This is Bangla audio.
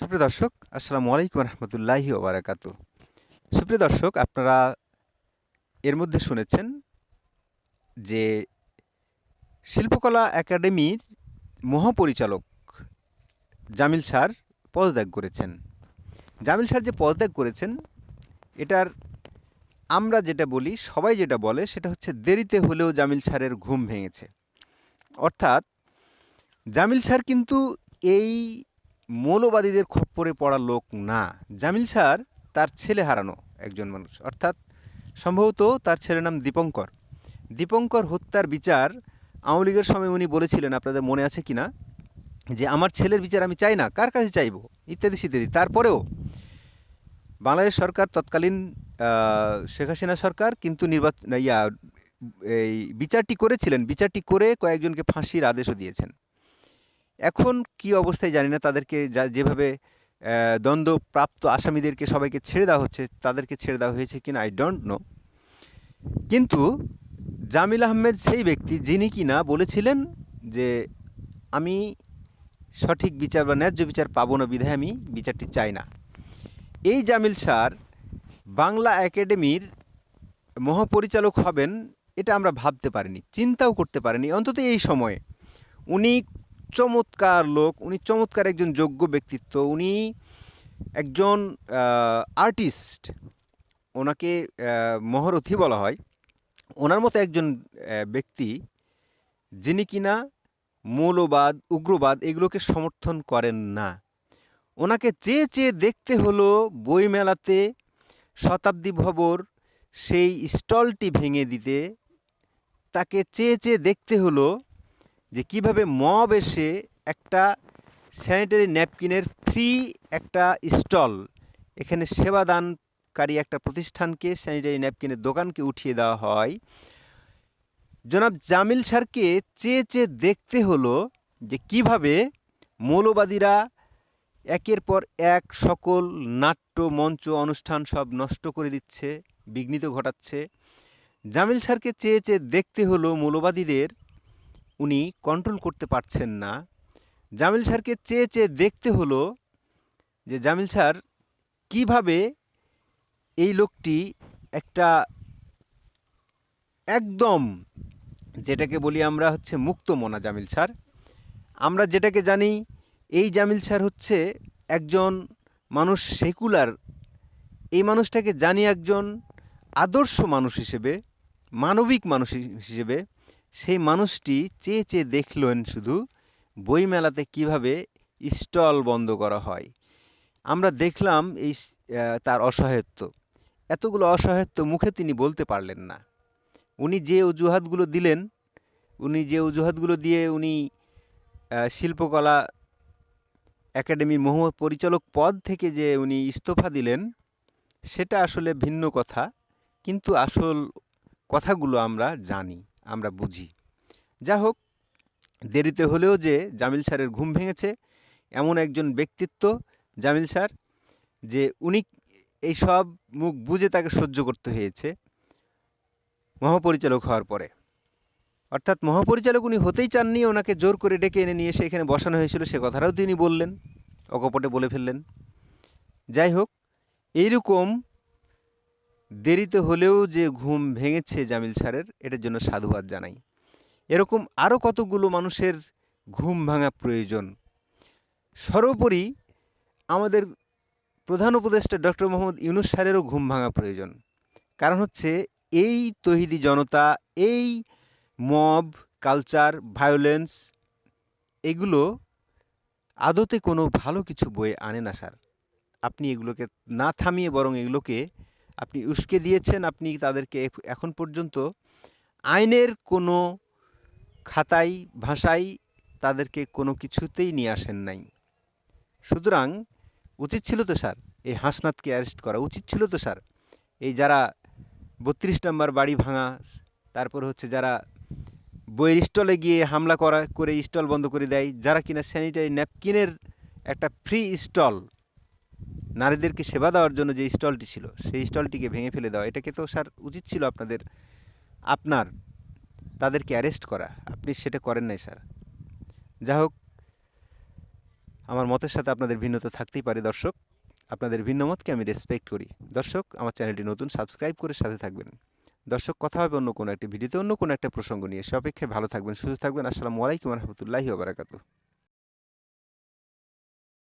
সুপ্রিয় দর্শক, আসসালামু আলাইকুম রহমতুল্লাহি ওয়া বারাকাতুহু। সুপ্রিয় দর্শক, আপনারা এর মধ্যে শুনেছেন যে শিল্পকলা একাডেমির মহাপরিচালক জামিল স্যার পদত্যাগ করেছেন। জামিল স্যার যে পদত্যাগ করেছেন, এটার আমরা যেটা বলি, সবাই যেটা বলে, সেটা হচ্ছে দেরিতে হলেও জামিল স্যারের ঘুম ভেঙেছে। অর্থাৎ জামিল স্যার কিন্তু এই মৌলবাদীদের খপ্পরে পড়া লোক না। জামিল স্যার তার ছেলে হারানো একজন মানুষ, অর্থাৎ সম্ভবত তার ছেলের নাম দীপঙ্কর। দীপঙ্কর হত্যার বিচার আওয়ামী লীগের সময় উনি বলেছিলেন, আপনাদের মনে আছে কি না, যে আমার ছেলের বিচার আমি চাই না, কার কাছে চাইব, ইত্যাদি ইত্যাদি। তারপরেও বাংলাদেশ সরকার, তৎকালীন শেখ হাসিনা সরকার কিন্তু এই বিচারটি করেছিলেন। বিচারটি করে কয়েকজনকে ফাঁসির আদেশও দিয়েছেন। এখন কি অবস্থায় জানি না, তাদেরকে যেভাবে দ্বন্দ্বপ্রাপ্ত আসামিদেরকে সবাইকে ছেড়ে দেওয়া হচ্ছে, তাদেরকে ছেড়ে দেওয়া হয়েছে কিনা আই ডোন্ট নো। কিন্তু জামিল আহমেদ সেই ব্যক্তি যিনি কিনা বলেছিলেন যে আমি সঠিক বিচার বা ন্যায্য বিচার পাবো না, বিধায় আমি বিচারটি চাই না। এই জামিল স্যার বাংলা একাডেমির মহাপরিচালক হবেন, এটা আমরা ভাবতে পারিনি, চিন্তাও করতে পারিনি, অন্তত এই সময়ে। উনি চমৎকার লোক, উনি চমৎকার একজন যোগ্য ব্যক্তিত্ব, উনি একজন আর্টিস্ট, ওনাকে মহরথী বলা হয়। ওনার মতো একজন ব্যক্তি যিনি কিনা মৌলবাদ, উগ্রবাদ এগুলোকে সমর্থন করেন না, ওনাকে চেয়ে চেয়ে দেখতে হলো বইমেলাতে শতাব্দী ভবর সেই স্টলটি ভেঙে দিতে। তাকে চেয়ে চেয়ে দেখতে হলো যে কিভাবে মব এসে একটা স্যানিটারি ন্যাপকিনের ফ্রি একটা স্টল, এখানে সেবাদানকারী একটা প্রতিষ্ঠানকে, স্যানিটারি ন্যাপকিনের দোকানকে উঠিয়ে দেওয়া হয়। জনাব জামিল স্যারকে চেয়ে চেয়ে দেখতে হলো যে কিভাবে মৌলবাদীরা একের পর এক সকল নাট্য, মঞ্চ, অনুষ্ঠান সব নষ্ট করে দিচ্ছে, বিঘ্নিত ঘটাচ্ছে। জামিল স্যারকে চেয়ে চেয়ে দেখতে হলো মৌলবাদীদের উনি কন্ট্রোল করতে পারছেন না। জামিল স্যারকে চেয়ে চেয়ে দেখতে হলো যে জামিল স্যার কীভাবে এই লোকটি একটা একদম, যেটাকে বলি আমরা হচ্ছে মুক্তমনা জামিল স্যার। আমরা যেটাকে জানি, এই জামিল স্যার হচ্ছে একজন মানুষ, সেকুলার। এই মানুষটাকে জানি একজন আদর্শ মানুষ হিসেবে, মানবিক মানুষ হিসেবে। সেই মানুষটি চেয়ে চেয়ে দেখলেন শুধু বইমেলাতে কিভাবে স্টল বন্ধ করা হয়। আমরা দেখলাম এই তার অসহায়ত্ব, এতগুলো অসহায়ত্ব মুখে তিনি বলতে পারলেন না। উনি যে অজুহাতগুলো দিলেন, উনি যে অজুহাতগুলো দিয়ে উনি শিল্পকলা একাডেমি মহাপরিচালক পদ থেকে যে উনি ইস্তফা দিলেন, সেটা আসলে ভিন্ন কথা। কিন্তু আসল কথাগুলো আমরা জানি, আমরা বুঝি। যা হোক, দেরিতে হলেও যে জামিল স্যারের ঘুম ভেঙেছে, এমন একজন ব্যক্তিত্ব জামিল স্যার, যে উনি এই সব মুখ বুঝে তাকে সহ্য করতে হয়েছে মহাপরিচালক হওয়ার পরে। অর্থাৎ মহাপরিচালক উনি হতেই চাননি, ওনাকে জোর করে ডেকে এনে নিয়ে এসে এখানে বসানো হয়েছিল, সে কথাটাও তিনি বললেন, অকপটে বলে ফেললেন। যাই হোক, এইরকম দেরিতে হলেও যে ঘুম ভেঙেছে জামিল স্যারের, এটার জন্য সাধুবাদ জানাই। এরকম আরও কতগুলো মানুষের ঘুম ভাঙা প্রয়োজন। সর্বোপরি আমাদের প্রধান উপদেষ্টা ডক্টর মোহাম্মদ ইউনূস স্যারেরও ঘুম ভাঙা প্রয়োজন। কারণ হচ্ছে এই তৌহিদি জনতা, এই মব কালচার, ভায়োলেন্স, এগুলো আদতে কোনো ভালো কিছু বয়ে আনে না স্যার। আপনি এগুলোকে না থামিয়ে বরং এগুলোকে আপনি উস্কে দিয়েছেন। আপনি তাদেরকে এখন পর্যন্ত আইনের কোনো খাতায়, ভাষায় তাদেরকে কোনো কিছুতেই নিয়ে আসেন নাই। সুতরাং উচিত ছিল তো স্যার এই হাসনাতকে অ্যারেস্ট করা, উচিত ছিল তো স্যার এই যারা ৩২ নম্বর বাড়ি ভাঙা, তারপর হচ্ছে যারা বইয়ের স্টলে গিয়ে হামলা করে স্টল বন্ধ করে দেয়, যারা কিনা স্যানিটারি ন্যাপকিনের একটা ফ্রি স্টল, নারীদেরকে সেবা দেওয়ার জন্য যে স্টলটি ছিল, সেই স্টলটিকে ভেঙে ফেলে দেওয়া, এটাকে তো স্যার উচিত ছিল আপনার তাদেরকে অ্যারেস্ট করা। আপনি সেটা করেন নাই স্যার। যা হোক, আমার মতের সাথে আপনাদের ভিন্নতা থাকতেই পারে দর্শক। আপনাদের ভিন্ন মতকে আমি রেসপেক্ট করি। দর্শক, আমার চ্যানেলটি নতুন, সাবস্ক্রাইব করে সাথে থাকবেন। দর্শক, কথা হবে অন্য কোনো একটা ভিডিওতে, অন্য কোনো একটা প্রসঙ্গ নিয়ে। সে অপেক্ষায় ভালো থাকবেন, সুস্থ থাকবেন। আসসালামু আলাইকুম রহমতুল্লাহি ওয়া বারাকাতুহু।